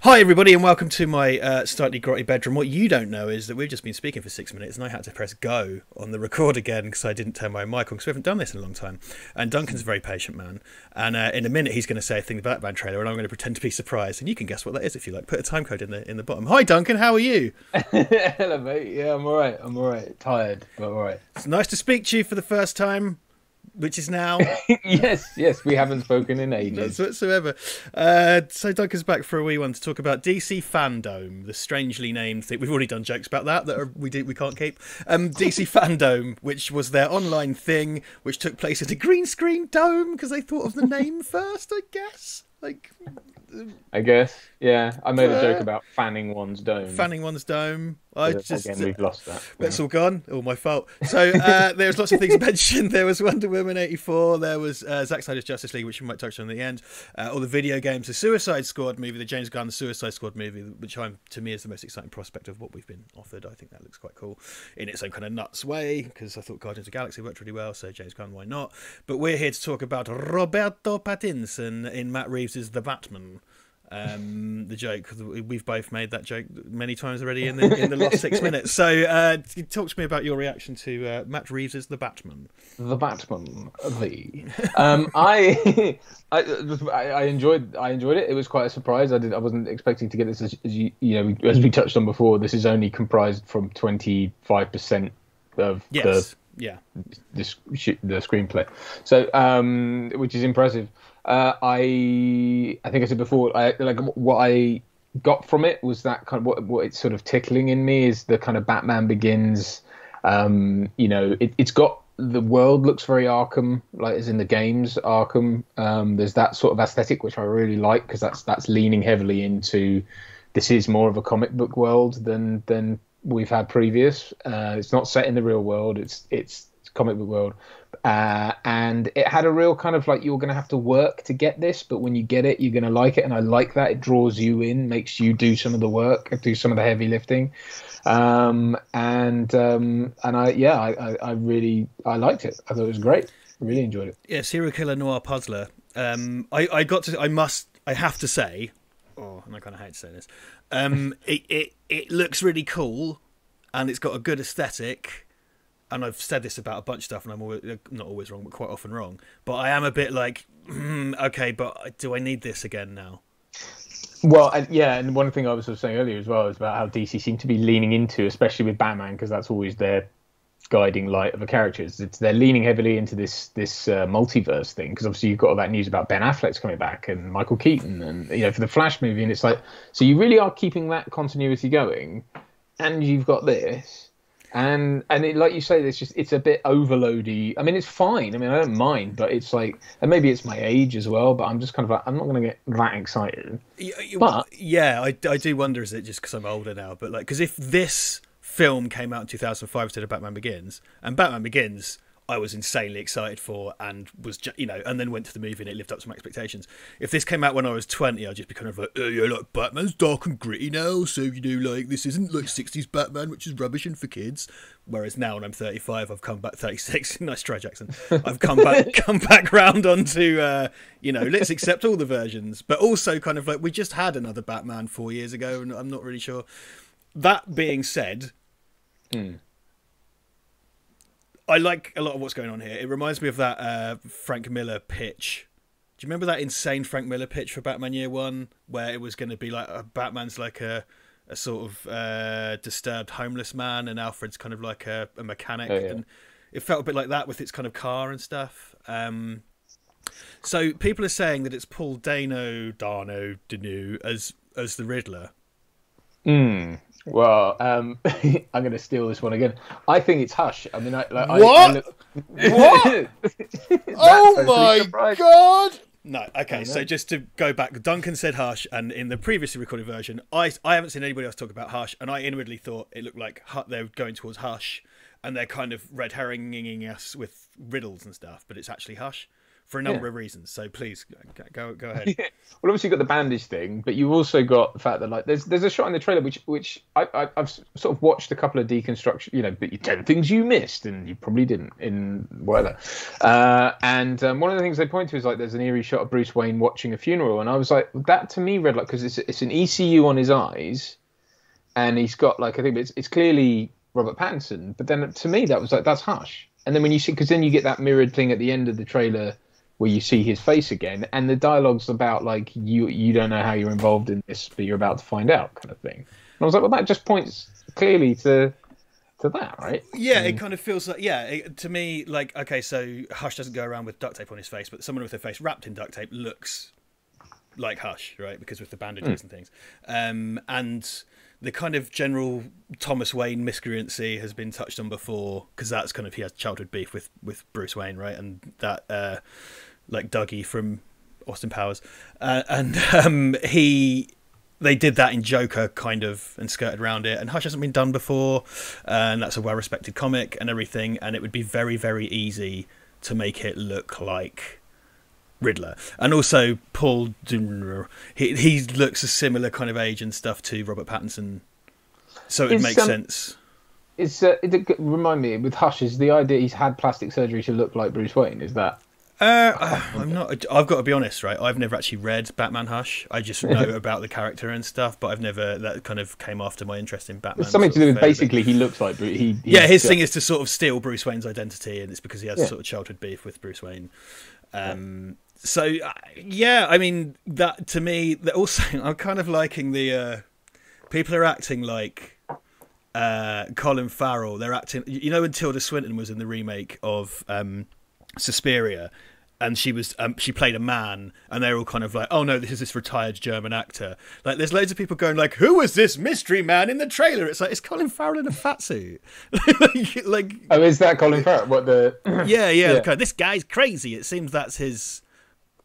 Hi everybody and welcome to my slightly grotty bedroom. What you don't know is that we've just been speaking for 6 minutes and I had to press go on the record again because I didn't turn my mic on because we haven't done this in a long time. And Duncan's a very patient man, and in a minute he's going to say a thing about the Batman trailer and I'm going to pretend to be surprised, and you can guess what that is if you like. Put a time code in the bottom. Hi Duncan, how are you? Hello mate, yeah, I'm alright, tired, but alright. It's nice to speak to you for the first time, which is now. yes, we haven't spoken in ages. Not whatsoever. So Duncan's back for a wee one to talk about DC Fandom, the strangely named thing. We've already done jokes about that we can't keep. DC Fandom, which was their online thing, which took place at a green screen dome because they thought of the name first, I guess. I guess, yeah. I made a joke about fanning one's dome. Again, we've lost that. That's all gone. All my fault. So there's lots of things mentioned. There was Wonder Woman 84. There was Zack Snyder's Justice League, which we might touch on at the end. All the video games, the Suicide Squad movie, the James Gunn Suicide Squad movie, which to me is the most exciting prospect of what we've been offered. I think that looks quite cool in its own kind of nuts way, because I thought Guardians of the Galaxy worked really well, so James Gunn, why not? But we're here to talk about Roberto Pattinson in Matt Reeves' The Batman. The joke, we've both made that joke many times already in the last 6 minutes. So talk to me about your reaction to Matt Reeves' The Batman. The Batman. I enjoyed it. It was quite a surprise. I wasn't expecting to get this, as as we touched on before. This is only comprised from 25% of the screenplay, so which is impressive. I think I said before, what I got from it was that kind of what it's sort of tickling in me is the kind of Batman Begins. It's got, the world looks very Arkham, like as in the games Arkham. There's that sort of aesthetic which I really like, because that's leaning heavily into, this is more of a comic book world than we've had previous. It's not set in the real world. It's comic book world. And it had a real kind of like, you're going to have to work to get this, but when you get it, you're going to like it. And I like that. It draws you in, makes you do some of the work, do some of the heavy lifting. I liked it. I thought it was great. I really enjoyed it. Yeah, serial killer noir puzzler. I have to say, and I kind of hate to say this, it looks really cool and it's got a good aesthetic. And I've said this about a bunch of stuff, and I'm not always wrong, but quite often wrong. But I am a bit like, okay, but do I need this again now? Well, and one thing I was sort of saying earlier as well is about how DC seem to be leaning into, especially with Batman, because that's always their guiding light of the characters. They're leaning heavily into this multiverse thing, because obviously you've got all that news about Ben Affleck's coming back and Michael Keaton, and for the Flash movie, and it's like, so you really are keeping that continuity going, and you've got this. And it, like you say, it's a bit overloady. I mean, it's fine. I mean, I don't mind, but it's like, and maybe it's my age as well, but I'm just kind of like, I'm not going to get that excited. But yeah, I do wonder, is it just because I'm older now? But like, because if this film came out in 2005 instead of Batman Begins, and Batman Begins I was insanely excited for, and was and then went to the movie and it lived up to my expectations. If this came out when I was 20, I'd just be kind of like, oh yeah, like Batman's dark and gritty now, so like this isn't like 60s Batman, which is rubbish and for kids. Whereas now when I'm 35, I've come back 36. Nice try, Jackson. I've come back round onto let's accept all the versions, but also kind of like, we just had another Batman 4 years ago, and I'm not really sure. That being said. I like a lot of what's going on here. It reminds me of that Frank Miller pitch. Do you remember that insane Frank Miller pitch for Batman Year One, where it was going to be like Batman's like a sort of disturbed homeless man, and Alfred's kind of like a mechanic, and it felt a bit like that with its kind of car and stuff. So people are saying that it's Paul Dano as the Riddler. Well, I'm going to steal this one again. I think it's Hush. I mean, what? What? Oh my god! No, okay. So just to go back, Duncan said Hush, and in the previously recorded version, I haven't seen anybody else talk about Hush, and I inwardly thought it looked like they're going towards Hush, and they're kind of red herringing us with riddles and stuff, but it's actually Hush for a number of reasons. So please go ahead. Yeah. Well, obviously you've got the bandage thing, but you've also got the fact that like there's a shot in the trailer which I've sort of watched a couple of deconstruction, you know, but 10 things you missed and you probably didn't in whatever. And one of the things they point to is like there's an eerie shot of Bruce Wayne watching a funeral, and I was like, that to me read like, because it's an ECU on his eyes, and he's got like, I think it's clearly Robert Pattinson, but then to me that was like, that's Hush. And then when you see, because then you get that mirrored thing at the end of the trailer where you see his face again, and the dialogue's about like you don't know how you're involved in this, but you're about to find out, kind of thing. And I was like, well, that just points clearly to that, right? Yeah, it kind of feels like, to me, like, okay, so Hush doesn't go around with duct tape on his face, but someone with their face wrapped in duct tape looks like Hush, right? Because with the bandages and things, and the kind of general Thomas Wayne miscreancy has been touched on before, because that's kind of, he has childhood beef with Bruce Wayne, right? And that like Dougie from Austin Powers, they did that in Joker kind of and skirted around it, and Hush hasn't been done before, and that's a well-respected comic and everything, and it would be very, very easy to make it look like Riddler. And also Paul Dünner, he looks a similar kind of age and stuff to Robert Pattinson, so it makes sense. Remind me, with Hush, is the idea he's had plastic surgery to look like Bruce Wayne? Is that? I'm not. I've got to be honest, right? I've never actually read Batman Hush. I just know about the character and stuff, but I've never. That kind of came after my interest in Batman. It's something to do with basically he looks like Bruce. His thing is to sort of steal Bruce Wayne's identity, and it's because he has sort of childhood beef with Bruce Wayne. So I mean, that to me, that also, I'm kind of liking the people are acting like Colin Farrell. They're acting, you know, when Tilda Swinton was in the remake of Suspiria, and she played a man, and they're all kind of like, oh no, this is this retired German actor. Like, there's loads of people going like, who was this mystery man in the trailer? It's like, it's Colin Farrell in a fat suit. like, oh, is that Colin Farrell? What the? yeah. Kind of, this guy's crazy. It seems that's his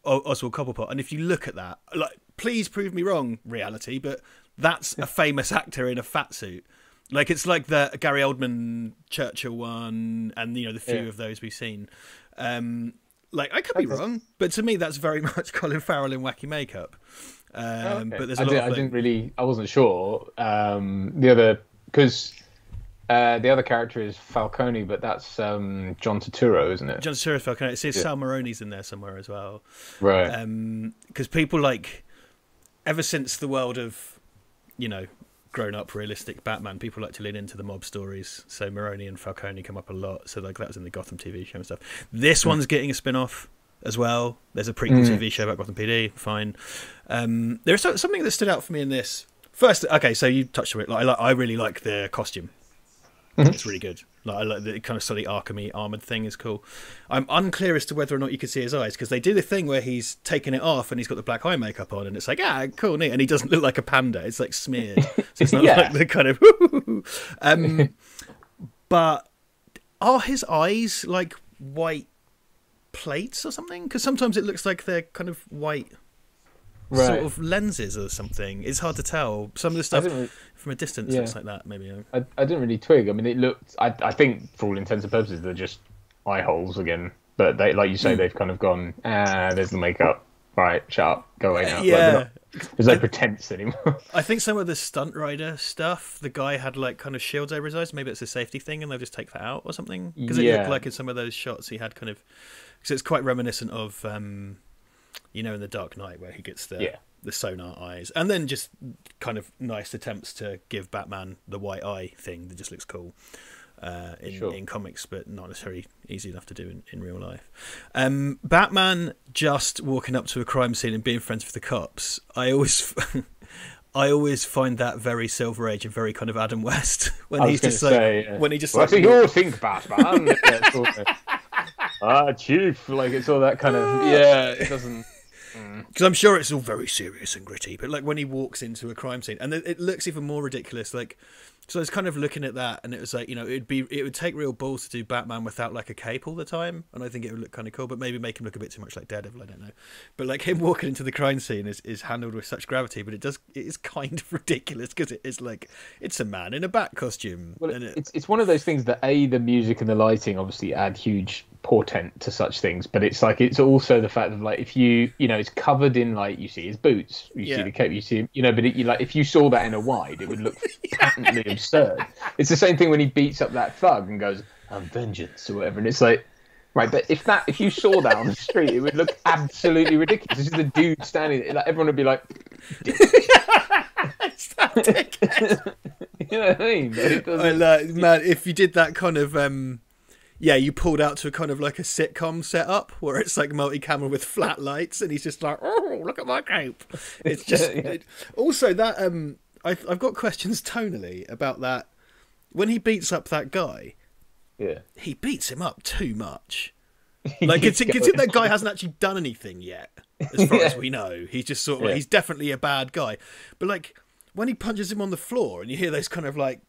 Oswald Cobblepot. And if you look at that, like, please prove me wrong, reality, but that's a famous actor in a fat suit. Like, it's like the Gary Oldman Churchill one, and you know, the few of those we've seen. Like, I could be wrong, but to me that's very much Colin Farrell in wacky makeup. But there's a lot I wasn't sure. The other character is Falcone, but that's John Turturro, isn't it? John Turturro is Falcone. It says Sal Maroni's in there somewhere as well, right? Because people, like, ever since the world of, you know, grown-up realistic Batman, people like to lean into the mob stories, so Maroni and Falcone come up a lot. So like, that was in the Gotham TV show and stuff. This one's getting a spin-off as well. There's a prequel TV show about Gotham PD. Fine. There's something that stood out for me in this. First, okay, so you touched on it. Like, I really like the costume. It's really good. Like, I like the kind of slightly Arkham-y armored thing is cool. I'm unclear as to whether or not you can see his eyes, because they do the thing where he's taken it off and he's got the black eye makeup on, and it's like, cool, neat, and he doesn't look like a panda. It's like smeared, so it's not like the kind of. But are his eyes like white plates or something? Because sometimes it looks like they're kind of white. Right. Sort of lenses or something. It's hard to tell. Some of the stuff from a distance looks like that. Maybe I didn't really twig. I mean, it looked. I think for all intents and purposes, they're just eye holes again. But they, like you say, they've kind of gone. There's the makeup. Right, shut up, go away now. Yeah, there's no pretense anymore. I think some of the stunt rider stuff, the guy had like kind of shields over his eyes. Maybe it's a safety thing, and they'll just take that out or something. Because it looked like in some of those shots he had kind of. Because it's quite reminiscent of. You know, in The Dark Knight, where he gets the sonar eyes, and then just kind of nice attempts to give Batman the white eye thing that just looks cool in comics, but not necessarily easy enough to do in real life. Batman just walking up to a crime scene and being friends with the cops. I always find that very Silver Age and very kind of Adam West when he's just like, when he just what do you think, Batman? Chief, like it's all that kind of it doesn't. Because I'm sure it's all very serious and gritty, but like when he walks into a crime scene, and it looks even more ridiculous. Like, so I was kind of looking at that, and it was like, you know, it would take real balls to do Batman without like a cape all the time, and I think it would look kind of cool, but maybe make him look a bit too much like Daredevil. I don't know, but like him walking into the crime scene is handled with such gravity, but it is kind of ridiculous because it is like it's a man in a bat costume. Well, and it's one of those things that the music and the lighting obviously add huge portent to such things, but it's like it's also the fact of like if you know it's covered in like you see his boots, you see the cape, you see you know, but you like if you saw that in a wide, it would look patently absurd. It's the same thing when he beats up that thug and goes, "I'm vengeance" or whatever, and it's like, right, but if you saw that on the street, it would look absolutely ridiculous. It's just a dude standing there, like everyone would be like, it's that dickhead. You know what I mean? Man, if you did that kind of you pulled out to a kind of like a sitcom setup where it's like multi-camera with flat lights, and he's just like, "Oh, look at my cape." It's just also that I've got questions tonally about that when he beats up that guy. Yeah, he beats him up too much. Like, it's that guy hasn't actually done anything yet, as far as we know. He's just sort of like, he's definitely a bad guy. But like when he punches him on the floor, and you hear those kind of like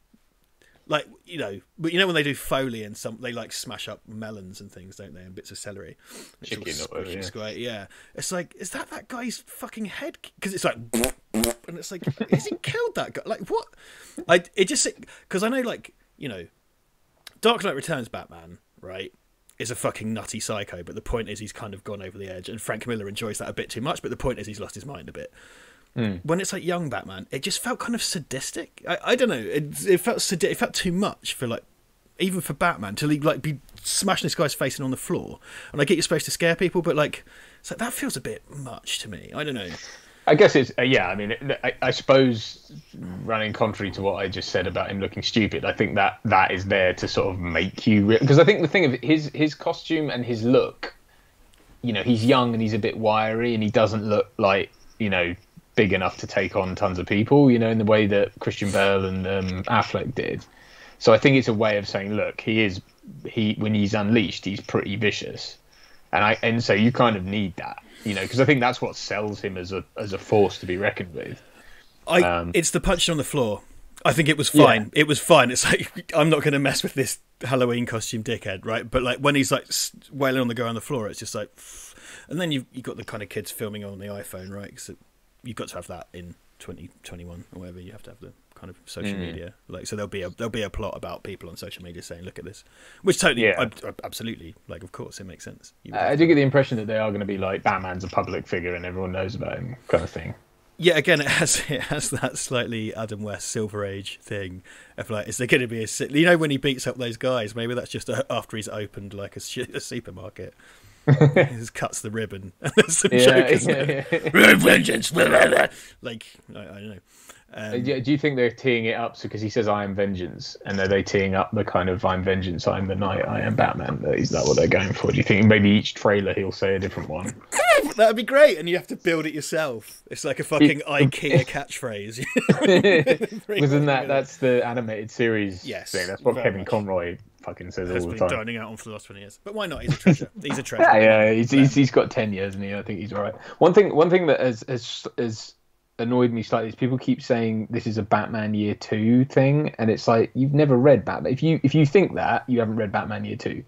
you know, but you know when they do Foley and they like smash up melons and things, don't they, and bits of celery. Chicken, it's great. Yeah, it's like, is that guy's fucking head? Because it's like, and it's like, has he killed that guy? Like what? Because I know, like, you know, Dark Knight Returns Batman, right, is a fucking nutty psycho, but the point is he's kind of gone over the edge, and Frank Miller enjoys that a bit too much, but the point is he's lost his mind a bit. When it's like young Batman, it just felt kind of sadistic. I don't know, it felt too much for, like, even for Batman to like be smashing this guy's face in on the floor. And I get you're supposed to scare people, but like, it's like that feels a bit much to me. I don't know. I guess it's I mean, I suppose running contrary to what I just said about him looking stupid, I think that is there to sort of make you, because I think the thing of his costume and his look, you know, he's young and he's a bit wiry and he doesn't look like, you know, big enough to take on tons of people, you know, in the way that Christian Bale and Affleck did. So I think it's a way of saying, look, he when he's unleashed, he's pretty vicious, and so you kind of need that, you know, because I think that's what sells him as a force to be reckoned with. It's the punching on the floor. I think it was fine. Yeah. It was fine. It's like, I'm not going to mess with this Halloween costume dickhead, right? But like when he's like wailing on the guy on the floor, it's just like, and then you've got the kind of kids filming on the iPhone, right? Because you've got to have that in 2021 or whatever. You have to have the kind of social media, like, so there'll be a plot about people on social media saying, "Look at this," which totally, absolutely, like, of course, it makes sense. I do get the impression that they are going to be like, Batman's a public figure and everyone knows about him, kind of thing. Yeah, again, it has that slightly Adam West Silver Age thing of like, is there going to be you know, when he beats up those guys, maybe that's just after he's opened like a supermarket. He just cuts the ribbon and there's some jokers vengeance, like, I don't know. Do you think they're teeing it up because he says "I am vengeance," and are they teeing up the kind of "I'm vengeance, I'm the night, I am Batman"? Is that what they're going for? Do you think maybe each trailer he'll say a different one? That'd be great, and you have to build it yourself. It's like a fucking IKEA catchphrase. Wasn't that's the animated series thing? That's what Kevin Conroy fucking says all the time. Has been dining out on for the last 20 years. But why not? He's a treasure. He's a treasure. He's got 10 years, and I think he's all right. One thing that has annoyed me slightly is people keep saying this is a Batman Year 2 thing, and it's like, you've never read Batman. If you think that, you haven't read Batman Year 2.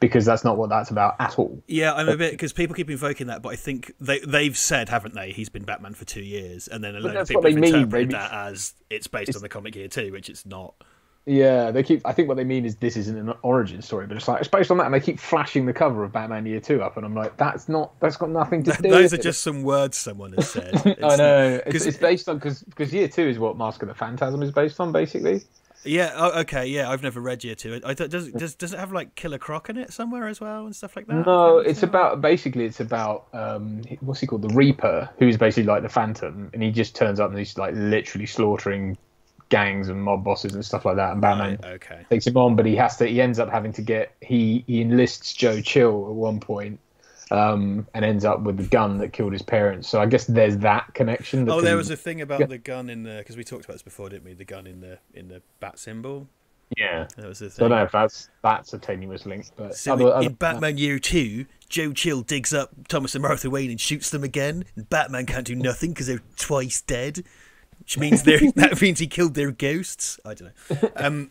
Because that's not what that's about at all. Yeah, I'm a bit, because people keep invoking that, but I think they've said, haven't they, he's been Batman for 2 years, and then a load of people have interpreted that as it's based on the comic Year 2, which it's not. Yeah, I think what they mean is this isn't an origin story, but it's like, it's based on that, and they keep flashing the cover of Batman Year 2 up, and I'm like, that's got nothing to do Those with are just some words someone has said. I know, it's based on, because Year 2 is what Mask of the Phantasm is based on, basically. Yeah. Oh, okay. Yeah, I've never read Year 2. Does it have like Killer Croc in it somewhere as well and stuff like that? No, it's about what's he called, the Reaper, who's basically like the Phantom, and he just turns up and he's like literally slaughtering gangs and mob bosses and stuff like that. And Batman takes him on, but he ends up having to he enlists Joe Chill at one point. And ends up with the gun that killed his parents. So I guess there's that connection. Oh, there was a thing about the gun in the, because we talked about this before, didn't we? The gun in the bat symbol. Yeah. That was the So I thing. don't know if that's a tenuous link, but So in Batman Year 2, Joe Chill digs up Thomas and Martha Wayne and shoots them again, and Batman can't do nothing because they're twice dead, which means that means he killed their ghosts. I don't know.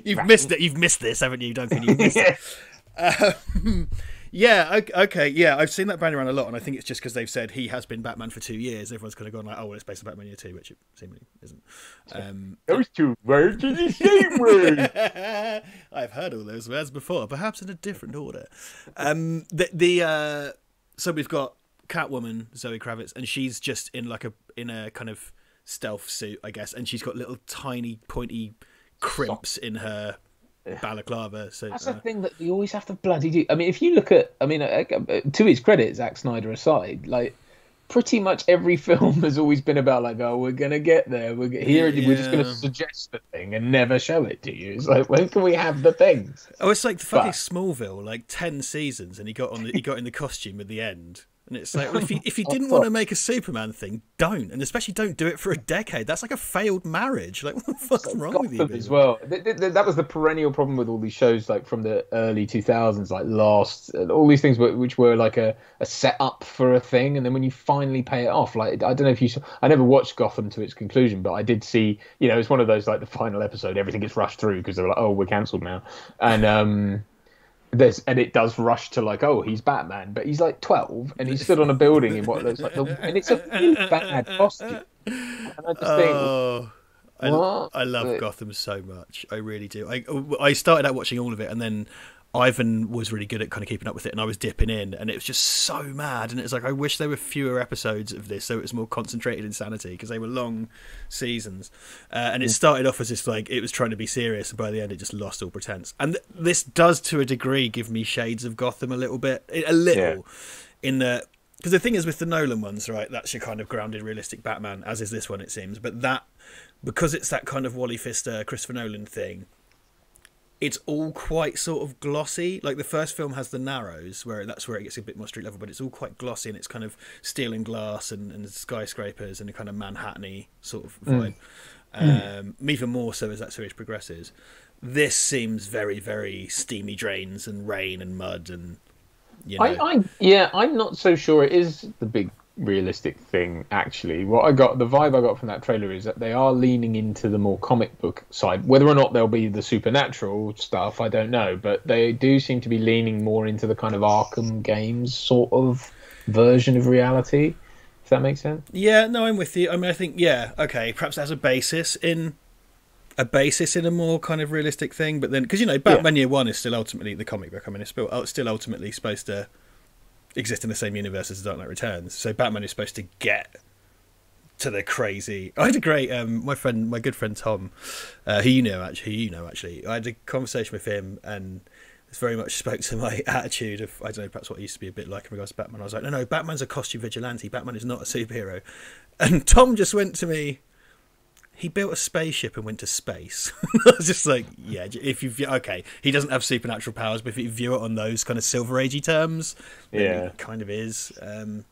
You've missed it. You've missed this, haven't you, Duncan? You've missed it. Yeah, okay, yeah, I've seen that banner around a lot, and I think it's just because they've said he has been Batman for 2 years. Everyone's kind of gone like, oh, well, it's based on Batman Year 2, which it seemingly isn't. Those two words are the same word. I've heard all those words before, perhaps in a different order. So we've got Catwoman, Zoe Kravitz, and she's just in a kind of stealth suit, I guess, and she's got little tiny pointy crimps in her balaclava. So that's the thing that we always have to bloody do. I mean, if you look at, to his credit, Zack Snyder aside, like pretty much every film has always been about like, oh, we're gonna get there. We're just gonna suggest the thing and never show it to you. It's like, when can we have the things? Oh, it's like the fucking Smallville, like 10 seasons, and he got in the costume at the end. And it's like, well, if you didn't want to make a Superman thing, don't, and especially don't do it for a decade. That's like a failed marriage. Like, what the fuck's wrong with you? As well, that was the perennial problem with all these shows, like from the early 2000s, like Lost, all these things which were like a setup for a thing, and then when you finally pay it off, like I don't know if you saw, I never watched Gotham to its conclusion, but I did see, it's one of those like the final episode, everything gets rushed through because they're like, oh, we're cancelled now, and and it does rush to like, oh, he's Batman, but he's like 12 and he's stood on a building in what looks like and it's a really bad costume. And I just think, I love Gotham so much. I really do. I started out watching all of it, and then Ivan was really good at kind of keeping up with it, and I was dipping in, and it was just so mad. And it's like, I wish there were fewer episodes of this, so it was more concentrated insanity, because they were long seasons. And it started off as just like it was trying to be serious, and by the end it just lost all pretense. And this does, to a degree, give me shades of Gotham a little bit, in the. Because the thing is with the Nolan ones, right, that's your kind of grounded, realistic Batman, as is this one, it seems. But because it's that kind of Wally Pfister, Christopher Nolan thing, it's all quite sort of glossy. Like the first film has the Narrows, that's where it gets a bit more street level, but it's all quite glossy, and it's kind of steel and glass and skyscrapers and a kind of Manhattan-y sort of vibe. Even more so as that series progresses. This seems very, very steamy drains and rain and mud and, I'm not so sure it is the big realistic thing, actually. The vibe I got from that trailer is that they are leaning into the more comic book side. Whether or not there'll be the supernatural stuff, I don't know, but they do seem to be leaning more into the kind of Arkham games sort of version of reality, if that makes sense. Yeah, no, I'm with you. I mean, I think, okay, perhaps that's a basis in a more kind of realistic thing, but then, because Batman Year 1 is still ultimately the comic book. I mean, it's still ultimately supposed to exist in the same universe as Dark Knight Returns. So Batman is supposed to get to the crazy. I had a great my good friend Tom, who you know actually. I had a conversation with him, and it's very much spoke to my attitude of, I don't know, perhaps what I used to be a bit like in regards to Batman. I was like, no, Batman's a costume vigilante. Batman is not a superhero. And Tom just went to me, he built a spaceship and went to space. I was just like, yeah, he doesn't have supernatural powers, but if you view it on those kind of Silver Agey terms, then it kind of is. I mean,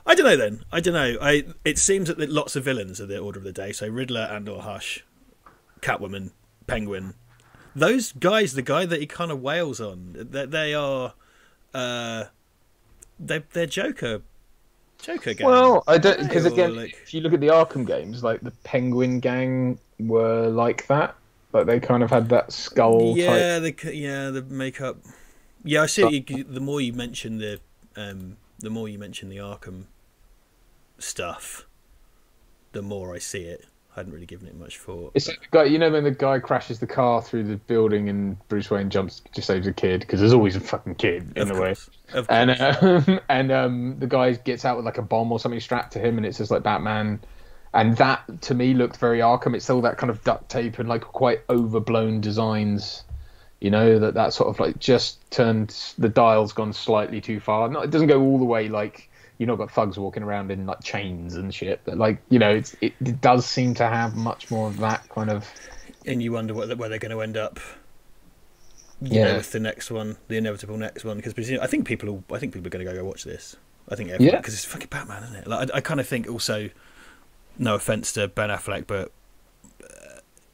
I don't know then. I don't know. It seems that lots of villains are the order of the day. So Riddler and/or Hush, Catwoman, Penguin. Those guys, the guy that he kind of wails on, they are... they're Joker gang. Well, I don't, because again, if you look at the Arkham games, like the Penguin gang were like that, but they kind of had that skull type. The makeup. Yeah, I see. The more you mention the Arkham stuff, the more I see it. I hadn't really given it much thought. It's like the guy, when the guy crashes the car through the building and Bruce Wayne just saves a kid, because there's always a fucking kid in the way. Of course. And the guy gets out with like a bomb or something strapped to him, and it's just like Batman. And that to me looked very Arkham. It's all that kind of duct tape and like quite overblown designs. That sort of like just turned, the dial's gone slightly too far. No, it doesn't go all the way like. Got thugs walking around in like chains and shit, but like it does seem to have much more of that kind of. And you wonder where they're going to end up. With the next one, the inevitable next one, because I think people are going to go watch this. I think everyone, because it's fucking Batman, isn't it? Like I kind of think also no offense to Ben Affleck, but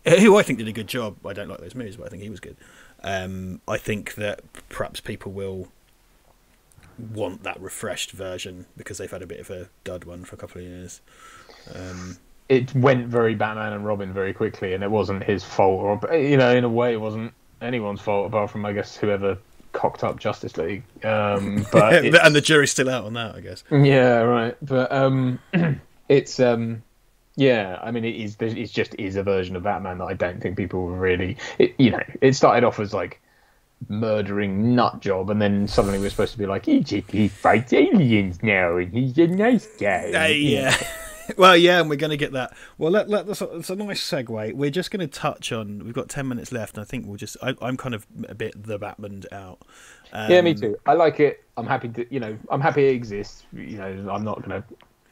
who I think did a good job. I don't like those movies, but I think he was good. I think that perhaps people will want that refreshed version because they've had a bit of a dud one for a couple of years. It went very Batman and Robin very quickly, and it wasn't his fault, or in a way, it wasn't anyone's fault apart from, I guess, whoever cocked up Justice League. But and the jury's still out on that, I guess. Yeah, right. But it's yeah. I mean, it just is a version of Batman that I don't think people really. It started off as like murdering nut job, and then suddenly we're supposed to be like, he fights aliens now, and he's a nice guy. Yeah. Well, yeah, and we're going to get that. Well, that's a nice segue. We're just going to touch on. We've got 10 minutes left, and I think we'll just. I'm kind of a bit the Batman out. Yeah, me too. I like it. I'm happy to. I'm happy it exists. I'm not going to.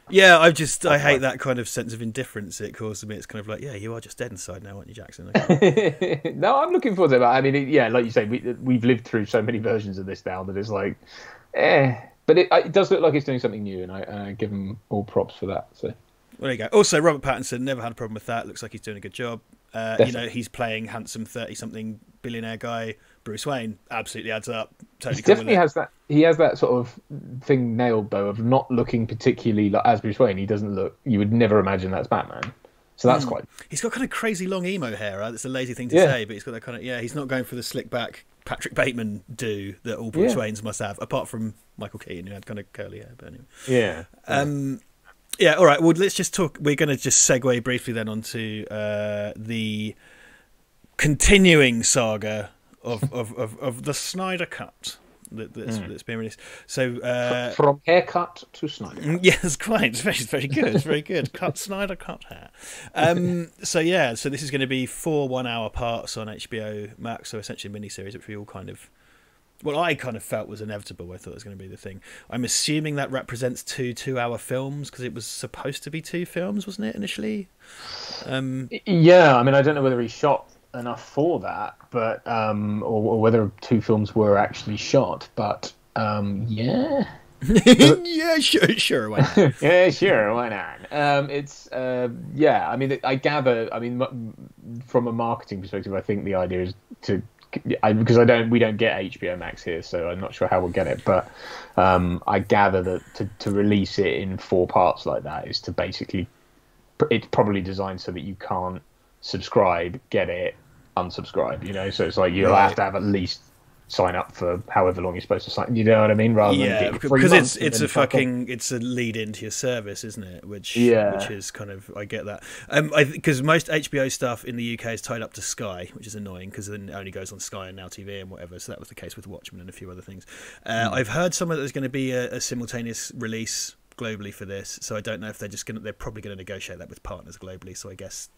Yeah, I hate that kind of sense of indifference it causes me. It's kind of like, yeah, you are just dead inside now, aren't you, Jackson? Okay. No, I'm looking forward to it. I mean, yeah, like you say, we've lived through so many versions of this now that it's like, But it does look like it's doing something new, and I give him all props for that. So. Well, there you go. Also, Robert Pattinson, never had a problem with that. Looks like he's doing a good job. He's playing handsome 30-something billionaire guy. Bruce Wayne absolutely adds up. Totally he definitely has that. He has that sort of thing nailed, though, of not looking particularly like as Bruce Wayne. He doesn't look. You would never imagine that's Batman. So that's quite. He's got kind of crazy long emo hair. Right? That's a lazy thing to say, but he's got that kind of. Yeah, he's not going for the slick back Patrick Bateman do that all Bruce Waynes must have, apart from Michael Keaton, who had kind of curly hair. But anyway. Yeah. Yeah, all right. Well, let's just talk. We're going to just segue briefly then onto the continuing saga of the Snyder Cut that's been released. So from haircut to Snyder. Yes, quite. It's very good. It's very good. Snyder cut hair. So this is going to be 4 1-hour parts on HBO Max. So essentially a miniseries, which we all kind of. Well, I kind of felt was inevitable. I thought it was going to be the thing. I'm assuming that represents 2 2-hour films because it was supposed to be 2 films, wasn't it, initially? Yeah, I mean, I don't know whether he shot enough for that, but or whether 2 films were actually shot, but yeah. Yeah, sure, why not? Yeah, sure, why not? It's yeah. I mean, I gather. I mean, from a marketing perspective, I think the idea is to. Because we don't get HBO Max here, so I'm not sure how we'll get it. But I gather that to release it in 4 parts like that is to basically, it's probably designed so that you can't subscribe, get it, unsubscribe. So it's like you'll have to have at least sign up for however long you're supposed to sign. You know what I mean? Rather than because it's a lead into your service, isn't it? Which is kind of, I get that. Because most HBO stuff in the UK is tied up to Sky, which is annoying because then it only goes on Sky and Now TV and whatever. So that was the case with Watchmen and a few other things. I've heard somewhere that there's going to be a simultaneous release globally for this. So I don't know if they're probably going to negotiate that with partners globally. So I guess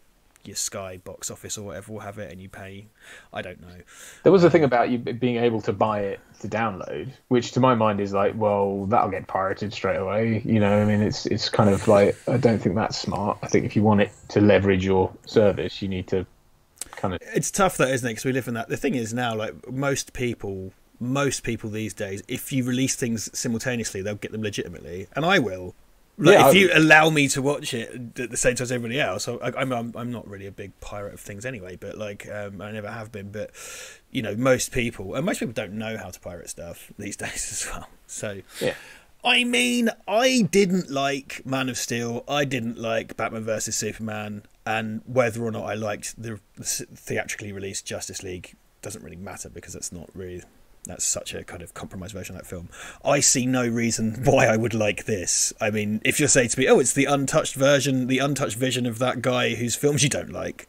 your Sky box office or whatever will have it and you pay. I don't know. There was a thing about you being able to buy it to download, which to my mind is like, well, that'll get pirated straight away. I mean, it's kind of like, I don't think that's smart. I think if you want it to leverage your service, you need to kind of. It's tough though, isn't it? Because we live in that. The thing is now, like most people these days, if you release things simultaneously, they'll get them legitimately, and I will. If you allow me to watch it at the same time as everybody else, I'm not really a big pirate of things anyway, but I never have been. But most people don't know how to pirate stuff these days as well. So yeah. I mean, I didn't like Man of Steel. I didn't like Batman vs Superman, and whether or not I liked the theatrically released Justice League doesn't really matter because that's such a kind of compromised version of that film. I see no reason why I would like this. I mean, if you're saying to me, it's the untouched vision of that guy whose films you don't like,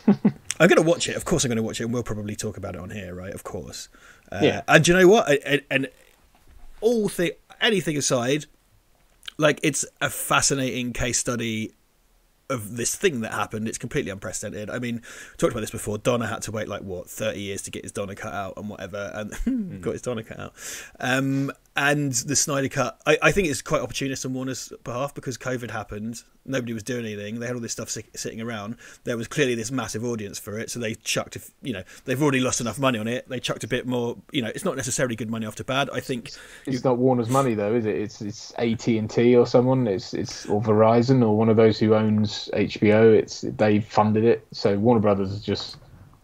I'm going to watch it. Of course I'm going to watch it, and we'll probably talk about it on here, right? Of course. Yeah. And do you know what? And anything aside, it's a fascinating case study of this thing that happened. It's completely unprecedented. I mean, we talked about this before. Donner had to wait 30 years to get his Donner cut out and whatever, and got his Donner cut out. And the Snyder Cut, I think it's quite opportunist on Warner's behalf because COVID happened. Nobody was doing anything. They had all this stuff sitting around. There was clearly this massive audience for it. So they chucked, they've already lost enough money on it. They chucked a bit more, it's not necessarily good money after bad. I think it's not Warner's money though, is it? It's AT&T or someone. It's or Verizon or one of those who owns HBO. They funded it. So Warner Brothers is just.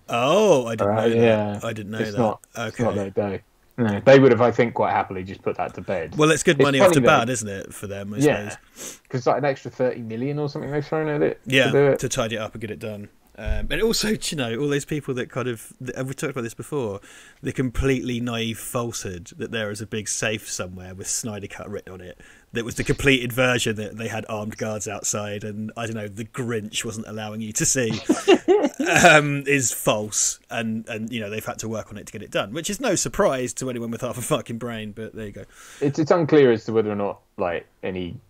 Oh, I didn't know that. Yeah, I didn't know it's that. Not, okay. It's not their day. No, they would have, I think, quite happily just put that to bed. Well, it's good money after bad, isn't it, for them? I suppose. Because like an extra 30 million or something they've thrown at it. Yeah, to tidy it up and get it done. And also, all those people that kind of, we've talked about this before, the completely naive falsehood that there is a big safe somewhere with Snyder Cut written on it. That was the completed version that they had armed guards outside, and I don't know, the Grinch wasn't allowing you to see, is false, and they've had to work on it to get it done, which is no surprise to anyone with half a fucking brain. But there you go. It's unclear as to whether or not like any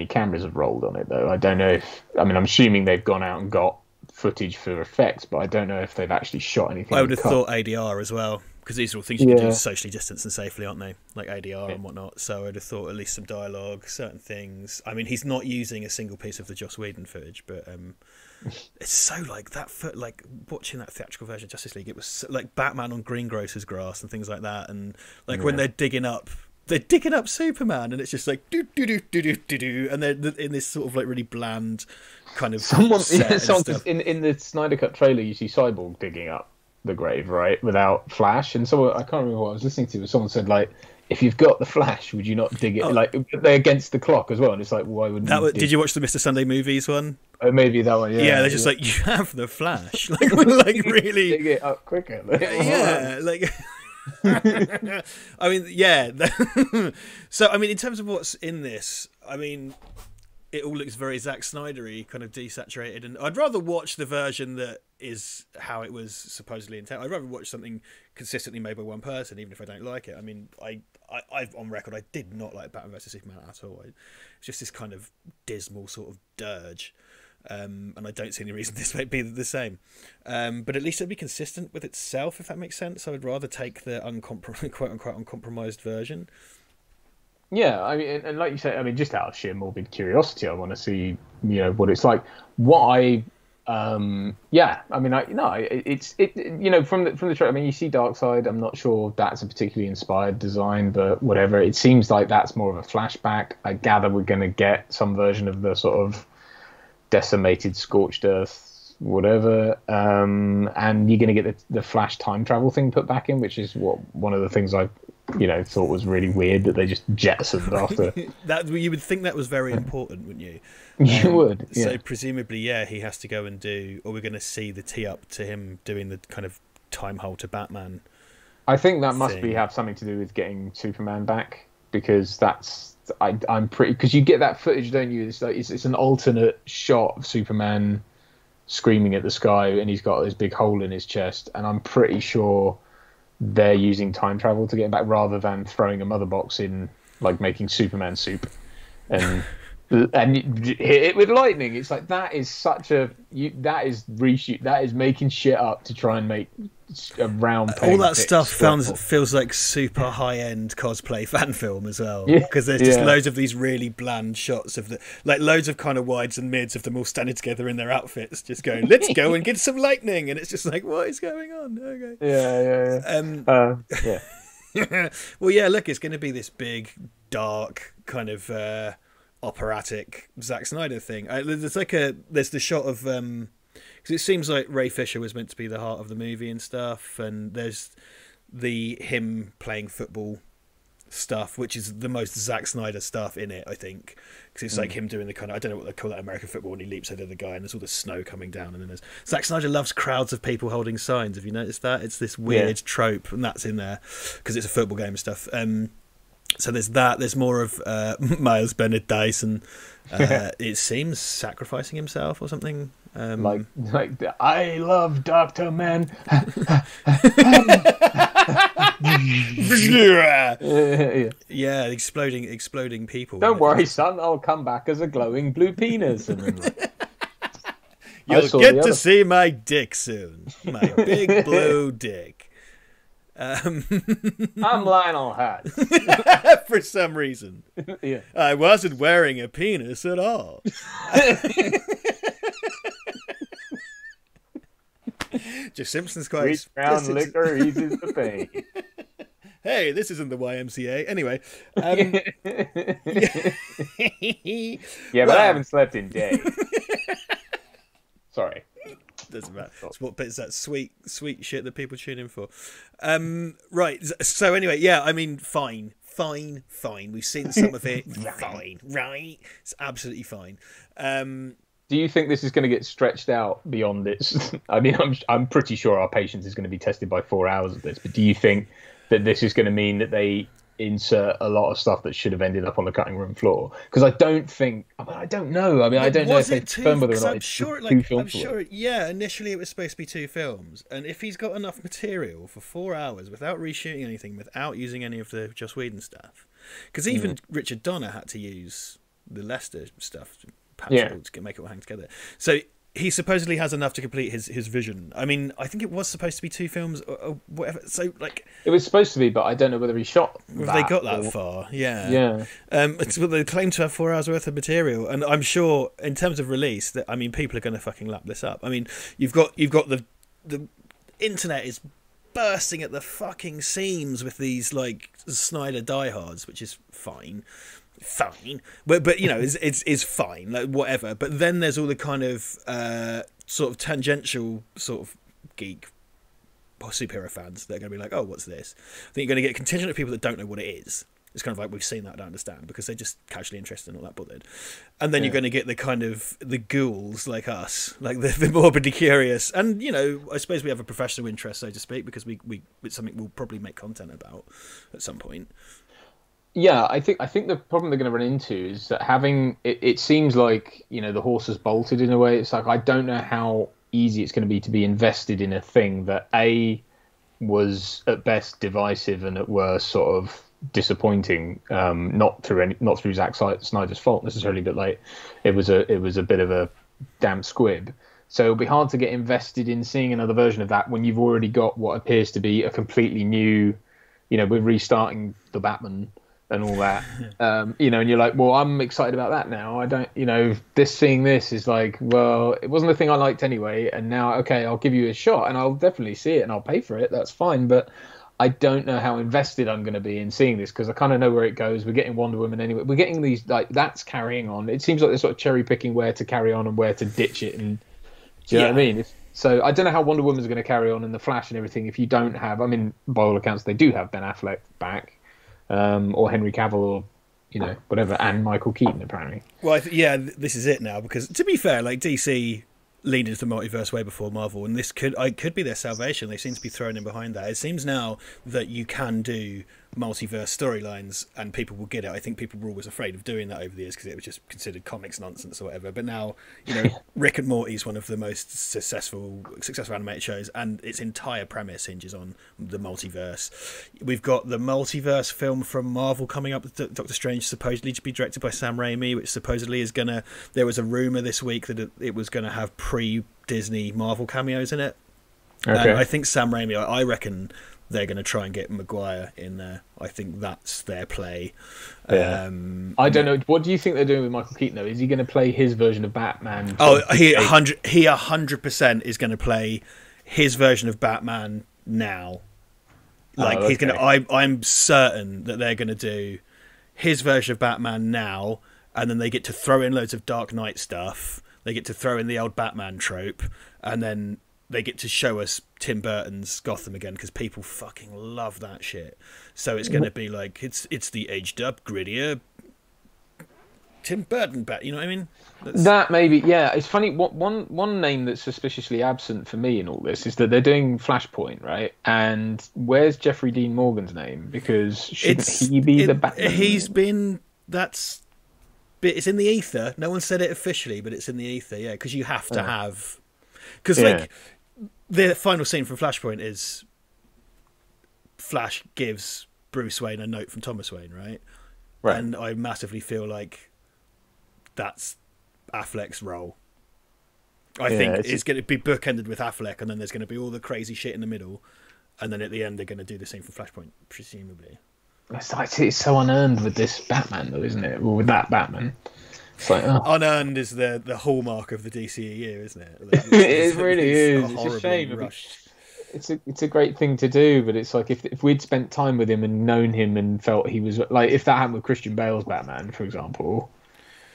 cameras have rolled on it though. I don't know if I'm assuming they've gone out and got footage for effects, but I don't know if they've actually shot anything. I would have thought ADR as well. Because these are all things you can do socially distanced and safely, aren't they? Like ADR and whatnot. So I'd have thought at least some dialogue, certain things. I mean, he's not using a single piece of the Joss Whedon footage, but it's so like that. Like watching that theatrical version of Justice League, it was so, like Batman on greengrocer's grass and things like that. And like when they're digging up Superman, and it's just like do do do do do do do, and they're in this sort of like really bland kind of in the Snyder Cut trailer, you see Cyborg digging up the grave, right, without Flash, and so I can't remember what I was listening to, but someone said like, if you've got the Flash, would you not dig it? Like they're against the clock as well, and it's like, why wouldn't you did you watch the Mr. Sunday Movies one? Maybe that one. Yeah, they're just like, you have the Flash, like really dig it up quicker. Yeah, like I mean, yeah. So I mean, in terms of what's in this, I mean, it all looks very Zack Snyder-y, kind of desaturated, and I'd rather watch the version that is how it was supposedly intended. I'd rather watch something consistently made by one person, even if I don't like it. I mean, I've on record, I did not like Batman vs Superman at all. It's just this kind of dismal sort of dirge, and I don't see any reason this might be the same. But at least it'd be consistent with itself, if that makes sense. I would rather take the quote-unquote uncompromised version. Yeah, I mean, and like you say, I mean, just out of sheer morbid curiosity, I want to see, what it's like. I mean, it's from the trailer. I mean, you see Darkseid. I'm not sure that's a particularly inspired design, but whatever. It seems like that's more of a flashback. I gather we're going to get some version of the sort of decimated, scorched earth, whatever. And you're going to get the Flash time travel thing put back in, which is one of the things I thought was really weird that they just jettisoned after. That you would think that was very important, wouldn't you? You would. Yeah. So presumably, he has to go and do, or we're going to see the tee up to him doing the kind of time hole to Batman. I think that must have something to do with getting Superman back, because I'm pretty, because you get that footage, don't you? It's like it's an alternate shot of Superman screaming at the sky, and he's got this big hole in his chest, and I'm pretty sure they're using time travel to get him back rather than throwing a mother box in, like making Superman soup and hit it with lightning. It's like that is that is reshoot. That is making shit up to try and make a round. All that stuff feels like super high end cosplay fan film as well, because there's just loads of these really bland shots of loads of kind of wides and mids of them all standing together in their outfits, just going, "Let's go and get some lightning," and it's just like, what is going on? Okay. Yeah. Well, yeah. Look, it's going to be this big, dark kind of operatic Zack Snyder thing. There's the shot of because it seems like Ray Fisher was meant to be the heart of the movie and stuff, and there's him playing football stuff, which is the most Zack Snyder stuff in it, I think, because it's like him doing the kind of, I don't know what they call that, American football, when he leaps over the guy and there's all the snow coming down, and then there's Zack Snyder loves crowds of people holding signs. Have you noticed that? It's this weird trope, and that's in there because it's a football game and stuff. So there's that. There's more of Miles Bennett Dyson. It seems sacrificing himself or something. Like I love Dr. Man. Yeah, exploding people. Don't worry, son. I'll come back as a glowing blue penis. And then, you'll get to see my dick soon. My big blue dick. I'm Lionel Hutz. For some reason. Yeah. I wasn't wearing a penis at all. Just Simpson's quite... Sweet brown liquor eases the pain. Hey, this isn't the YMCA. Anyway. Yeah, but I haven't slept in days. Sorry. Doesn't matter. It's that sweet shit that people tune in for. Right. So anyway, yeah, I mean, fine. We've seen some of it. Fine, right? It's absolutely fine. Do you think this is going to get stretched out beyond this? I mean, I'm pretty sure our patience is going to be tested by 4 hours of this. But do you think that this is going to mean that they insert a lot of stuff that should have ended up on the cutting room floor? Because I don't know. I mean, I don't know if they confirm whether or not it's two films. Yeah, initially it was supposed to be 2 films, and if he's got enough material for 4 hours without reshooting anything, without using any of the Joss Whedon stuff, because even Richard Donner had to use the Lester stuff to make it all hang together. So he supposedly has enough to complete his vision. I mean, I think it was supposed to be 2 films or whatever. So, like, it was supposed to be, but I don't know whether he shot that. They got that far, yeah. They claim to have 4 hours worth of material, and I'm sure in terms of release, that I mean, people are going to fucking lap this up. I mean, you've got the internet is bursting at the fucking seams with these like Snyder diehards, which is fine, but you know, it's fine, like whatever. But then there's all the kind of sort of tangential sort of geek or superhero fans that are going to be like, oh, what's this? I think you're going to get a contingent of people that don't know what it is. It's kind of like, we've seen that, I don't understand, because they're just casually interested and not that bothered. And then you're going to get the kind of the ghouls like us, like the morbidly curious, and you know, I suppose we have a professional interest, so to speak, because it's something we'll probably make content about at some point. Yeah, I think the problem they're going to run into is that having it seems like, you know, the horse has bolted in a way. It's like, I don't know how easy it's going to be invested in a thing that was at best divisive and at worst sort of disappointing. Not through Zack Snyder's fault necessarily, but like it was a bit of a damn squib. So it'll be hard to get invested in seeing another version of that when you've already got what appears to be a completely new, you know, we're restarting the Batman and all that, you know, and you're like, well, I'm excited about that now. I don't, you know, seeing this is like, well, it wasn't the thing I liked anyway, and now, okay, I'll give you a shot, and I'll definitely see it, and I'll pay for it. That's fine, but I don't know how invested I'm going to be in seeing this, because I kind of know where it goes. We're getting Wonder Woman anyway. We're getting these, like, that's carrying on. It seems like they're sort of cherry picking where to carry on and where to ditch it, and do you know what I mean? So I don't know how Wonder Woman's going to carry on in the Flash and everything if you don't have. I mean, by all accounts, they do have Ben Affleck back. Or Henry Cavill, or you know, whatever, and Michael Keaton apparently. Well, this is it now, because to be fair, like DC leaned into the multiverse way before Marvel, and this could be their salvation. They seem to be thrown in behind that. It seems now that you can do multiverse storylines and people will get it. I think people were always afraid of doing that over the years because it was just considered comics nonsense or whatever. But now, you know, Rick and Morty is one of the most successful animated shows, and its entire premise hinges on the multiverse. We've got the multiverse film from Marvel coming up, Doctor Strange, supposedly to be directed by Sam Raimi, which supposedly is gonna. There was a rumor this week that it was going to have pre-Disney Marvel cameos in it. Okay. And I think Sam Raimi, I reckon they're going to try and get Maguire in there. I think that's their play. Yeah. I don't know. What do you think they're doing with Michael Keaton, though? Is he going to play his version of Batman? Oh, he 100% is going to play his version of Batman now. Like, he's going to. I'm certain that they're going to do his version of Batman now, and then they get to throw in loads of Dark Knight stuff. They get to throw in the old Batman trope, and then they get to show us Tim Burton's Gotham again, because people fucking love that shit. So it's going to be like, it's the aged up, grittier Tim Burton bat. You know what I mean? That maybe, yeah. It's funny. One name that's suspiciously absent for me in all this is that they're doing Flashpoint, right? And where's Jeffrey Dean Morgan's name? Because shouldn't he be the Batman? He's been. It's in the ether. No one said it officially, but it's in the ether. Yeah, because you have to have. Because like. The final scene from Flashpoint is Flash gives Bruce Wayne a note from Thomas Wayne, right? And I massively feel like that's Affleck's role. I think it's going to be bookended with Affleck, and then there's going to be all the crazy shit in the middle. and then at the end they're going to do the same for Flashpoint, presumably. It's so unearned with this Batman, though, isn't it? Well, with that Batman, it's like unearned is the hallmark of the DCEU, isn't it? It really is. It's a shame. Rushed. It's a great thing to do, but it's like if we'd spent time with him and known him and felt he was like, if that happened with Christian Bale's Batman, for example,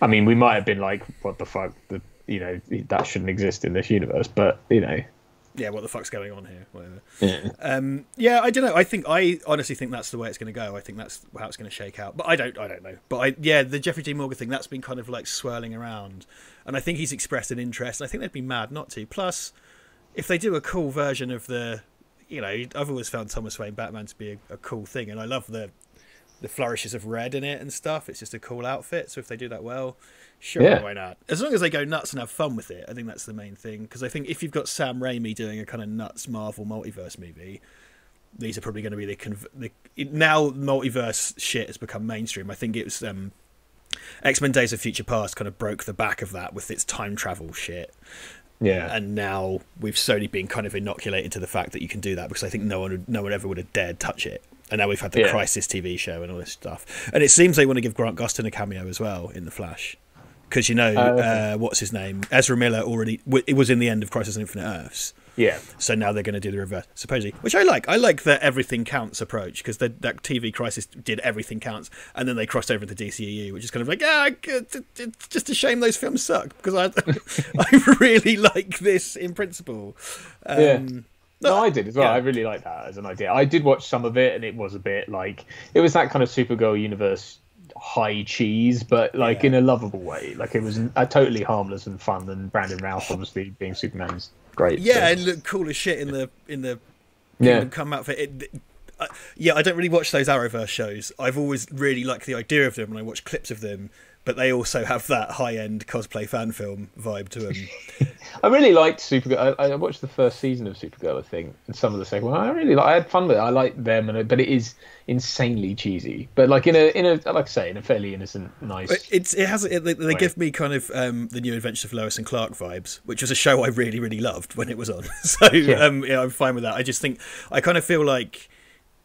I mean, we might have been like, what the fuck, that shouldn't exist in this universe, but yeah, what the fuck's going on here? Whatever. Yeah. I don't know. I honestly think that's the way it's going to go. I think that's how it's going to shake out. But I don't know. But the Jeffrey D. Morgan thing, that's been kind of like swirling around, and I think he's expressed an interest. I think they'd be mad not to. Plus, if they do a cool version of I've always found Thomas Wayne Batman to be a cool thing, and I love the flourishes of red in it and stuff. It's just a cool outfit. So if they do that well, sure, why not? As long as they go nuts and have fun with it, I think that's the main thing. Because I think if you've got Sam Raimi doing a kind of nuts Marvel multiverse movie, these are probably going to be now multiverse shit has become mainstream. I think it was X-Men Days of Future Past kind of broke the back of that with its time travel shit. Yeah, and now we've slowly been kind of inoculated to the fact that you can do that, because I think no one ever would have dared touch it. And now we've had the Crisis TV show and all this stuff, and it seems they want to give Grant Gustin a cameo as well in the Flash, because what's his name, Ezra Miller it was in the end of Crisis on Infinite Earths. Yeah. So now they're going to do the reverse, supposedly, which I like. I like the everything counts approach, because that TV Crisis did everything counts, and then they crossed over to DCEU, which is kind of like, it's just a shame those films suck, because I really like this in principle. No, I did as well. Yeah. I really like that as an idea. I did watch some of it, and it was a bit like, it was that kind of Supergirl universe high cheese, but like in a lovable way. Like it was totally harmless and fun, and Brandon Routh obviously being Superman's great. Yeah, it looked cool as shit in the Kingdom Come outfit. I don't really watch those Arrowverse shows. I've always really liked the idea of them, and I watch clips of them, but they also have that high-end cosplay fan film vibe to them. I really liked Supergirl. I watched the first season of Supergirl, I think, and some of the second one. I had fun with it. I liked them, but it is insanely cheesy. But like in a like I say, in a fairly innocent, nice. They give me kind of the New Adventures of Lois and Clark vibes, which was a show I really, really loved when it was on. So I'm fine with that. I just think I kind of feel like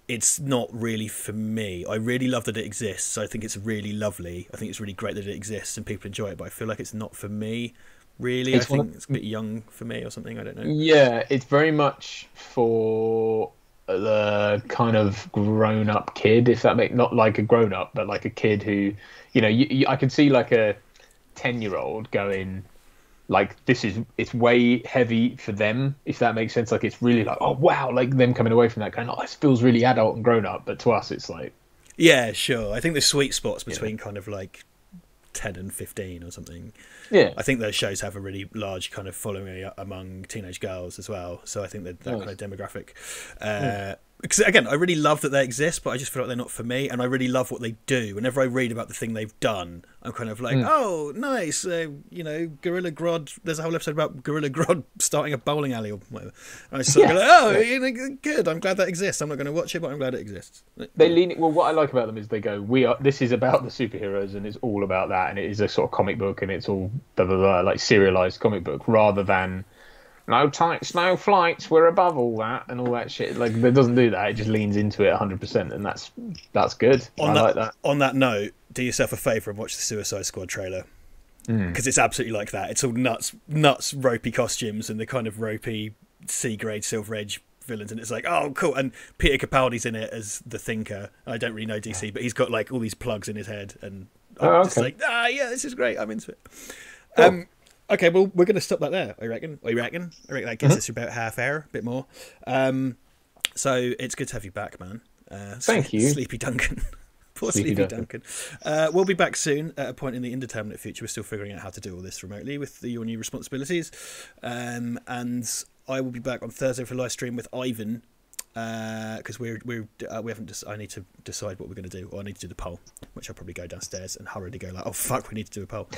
it's not really for me. I really love that it exists. I think it's really lovely. I think it's really great that it exists and people enjoy it, but I feel like it's not for me, really. I think it's a bit young for me or something. I don't know. Yeah, it's very much for the kind of grown-up kid, if that makes, not like a grown-up, but like a kid who, I can see like a 10-year-old going, like, it's way heavy for them, if that makes sense. Like, it's really like, oh wow, like them coming away from that going, oh, this feels really adult and grown up, but to us it's like, yeah, sure. I think the sweet spots between kind of like 10 and 15 or something. Yeah, I think those shows have a really large kind of following among teenage girls as well, so I think that kind of demographic because again, I really love that they exist, but I just feel like they're not for me, and I really love what they do. Whenever I read about the thing they've done, I'm kind of like, oh, nice, Gorilla Grodd. There's a whole episode about Gorilla Grodd starting a bowling alley or whatever. And I sort of go, good, I'm glad that exists. I'm not going to watch it, but I'm glad it exists. They lean. Well, what I like about them is they go, this is about the superheroes, and it's all about that, and it is a sort of comic book, and it's all blah, blah, blah, like serialized comic book, rather than no tights, no flights, we're above all that and all that shit. Like, it doesn't do that. It just leans into it 100%, and that's good. I like that. On that note, do yourself a favour and watch the Suicide Squad trailer, because it's absolutely like that. It's all nuts, ropey costumes and the kind of ropey C-grade Silver Age villains, and it's like, oh, cool. And Peter Capaldi's in it as the Thinker. I don't really know DC, but he's got like all these plugs in his head, and I'm just like, yeah, this is great. I'm into it. Cool. Okay, well, we're going to stop that there, I reckon. I reckon that gets us about half hour, a bit more. So it's good to have you back, man. Thank you. Sleepy Duncan. Poor Sleepy Duncan. We'll be back soon at a point in the indeterminate future. We're still figuring out how to do all this remotely with your new responsibilities. And I will be back on Thursday for a live stream with Ivan, because we haven't. I need to decide what we're going to do, or I need to do the poll, which I'll probably go downstairs and hurriedly go like, oh fuck, we need to do a poll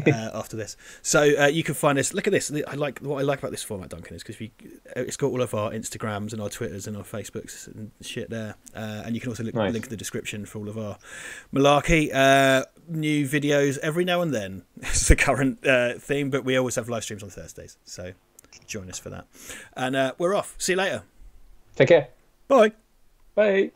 after this. So you can find us. Look at this. What I like about this format, Duncan, is because it's got all of our Instagrams and our Twitters and our Facebooks and shit there, and you can also link in the description for all of our malarkey. New videos every now and then. It's the current theme, but we always have live streams on Thursdays, so join us for that. And we're off. See you later. Take care. Bye. Bye.